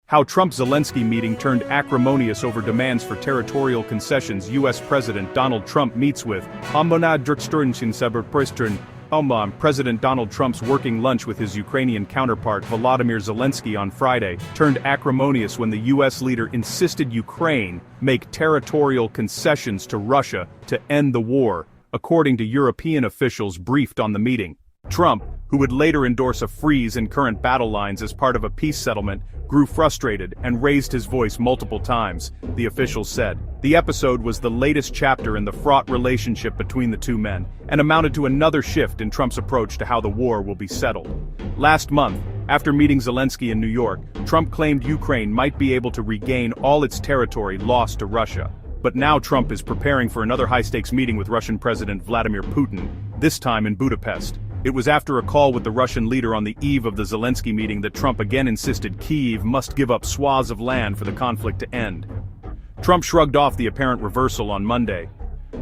How Trump-Zelensky meeting turned acrimonious over demands for territorial concessions. U.S. President Donald Trump meets with President Donald Trump's working lunch with his Ukrainian counterpart Volodymyr Zelensky on Friday turned acrimonious when the U.S. leader insisted Ukraine make territorial concessions to Russia to end the war, according to European officials briefed on the meeting. Trump, who would later endorse a freeze in current battle lines as part of a peace settlement, grew frustrated and raised his voice multiple times, the officials said. The episode was the latest chapter in the fraught relationship between the two men, and amounted to another shift in Trump's approach to how the war will be settled. Last month, after meeting Zelensky in New York, Trump claimed Ukraine might be able to regain all its territory lost to Russia. But now Trump is preparing for another high-stakes meeting with Russian President Vladimir Putin, this time in Budapest. It was after a call with the Russian leader on the eve of the Zelensky meeting that Trump again insisted Kyiv must give up swaths of land for the conflict to end. Trump shrugged off the apparent reversal on Monday.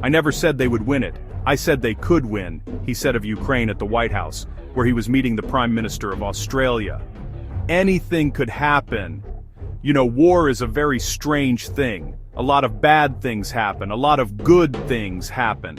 "I never said they would win it. I said they could win," he said of Ukraine at the White House, where he was meeting the Prime Minister of Australia. Anything could happen. You know, war is a very strange thing. A lot of bad things happen, a lot of good things happen.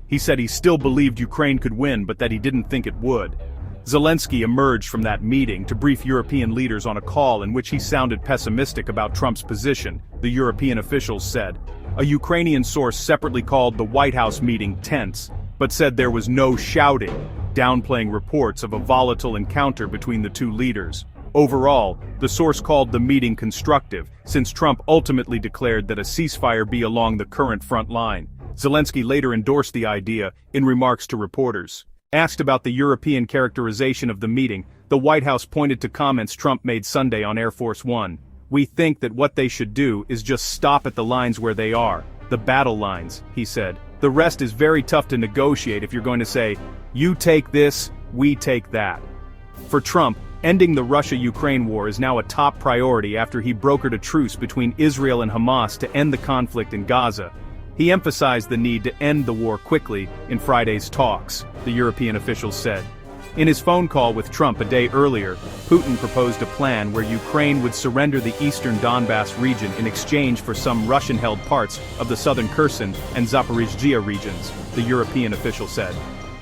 He said he still believed Ukraine could win, but that he didn't think it would. Zelensky emerged from that meeting to brief European leaders on a call in which he sounded pessimistic about Trump's position, the European officials said. A Ukrainian source separately called the White House meeting tense, but said there was no shouting, downplaying reports of a volatile encounter between the two leaders. Overall, the source called the meeting constructive, since Trump ultimately declared that a ceasefire be along the current front line. Zelensky later endorsed the idea in remarks to reporters. Asked about the European characterization of the meeting, the White House pointed to comments Trump made Sunday on Air Force One. "We think that what they should do is just stop at the lines where they are, the battle lines," he said. "The rest is very tough to negotiate if you're going to say, you take this, we take that." For Trump, ending the Russia-Ukraine war is now a top priority after he brokered a truce between Israel and Hamas to end the conflict in Gaza. He emphasized the need to end the war quickly in Friday's talks, the European officials said. In his phone call with Trump a day earlier, Putin proposed a plan where Ukraine would surrender the eastern Donbass region in exchange for some Russian-held parts of the southern Kherson and Zaporizhzhia regions, the European official said.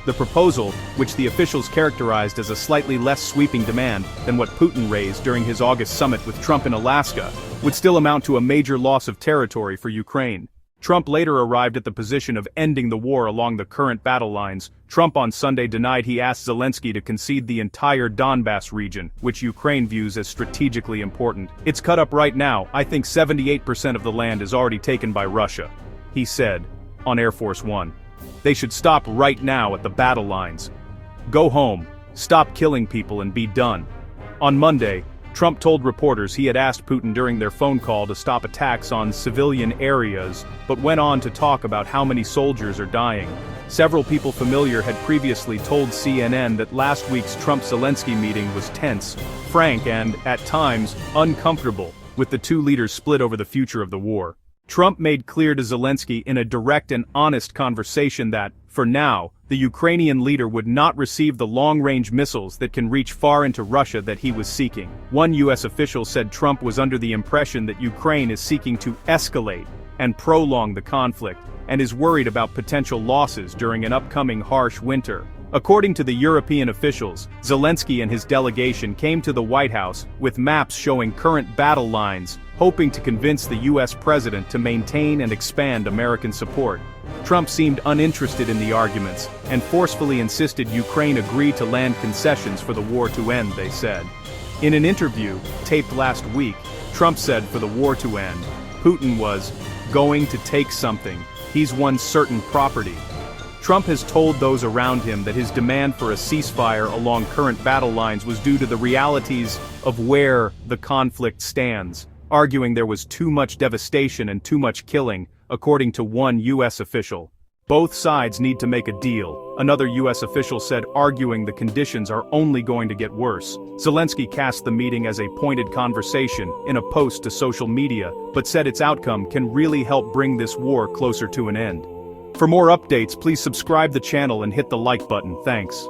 The proposal, which the officials characterized as a slightly less sweeping demand than what Putin raised during his August summit with Trump in Alaska, would still amount to a major loss of territory for Ukraine. Trump later arrived at the position of ending the war along the current battle lines. Trump on Sunday denied he asked Zelensky to concede the entire Donbass region, which Ukraine views as strategically important. "It's cut up right now. I think 78% of the land is already taken by Russia," he said on Air Force One. "They should stop right now at the battle lines. Go home, stop killing people and be done." On Monday, Trump told reporters he had asked Putin during their phone call to stop attacks on civilian areas, but went on to talk about how many soldiers are dying. Several people familiar had previously told CNN that last week's Trump-Zelensky meeting was tense, frank and, at times, uncomfortable, with the two leaders split over the future of the war. Trump made clear to Zelensky in a direct and honest conversation that, for now, the Ukrainian leader would not receive the long-range missiles that can reach far into Russia that he was seeking. One U.S. official said Trump was under the impression that Ukraine is seeking to escalate and prolong the conflict, and is worried about potential losses during an upcoming harsh winter. According to the European officials, Zelensky and his delegation came to the White House with maps showing current battle lines, hoping to convince the U.S. president to maintain and expand American support. Trump seemed uninterested in the arguments, and forcefully insisted Ukraine agree to land concessions for the war to end, they said. In an interview, taped last week, Trump said for the war to end, Putin was going to take something. He's won certain property. Trump has told those around him that his demand for a ceasefire along current battle lines was due to the realities of where the conflict stands, arguing there was too much devastation and too much killing, according to one U.S. official. Both sides need to make a deal, another U.S. official said, arguing the conditions are only going to get worse. Zelensky cast the meeting as a pointed conversation in a post to social media, but said its outcome can really help bring this war closer to an end. For more updates, please subscribe the channel and hit the like button. Thanks.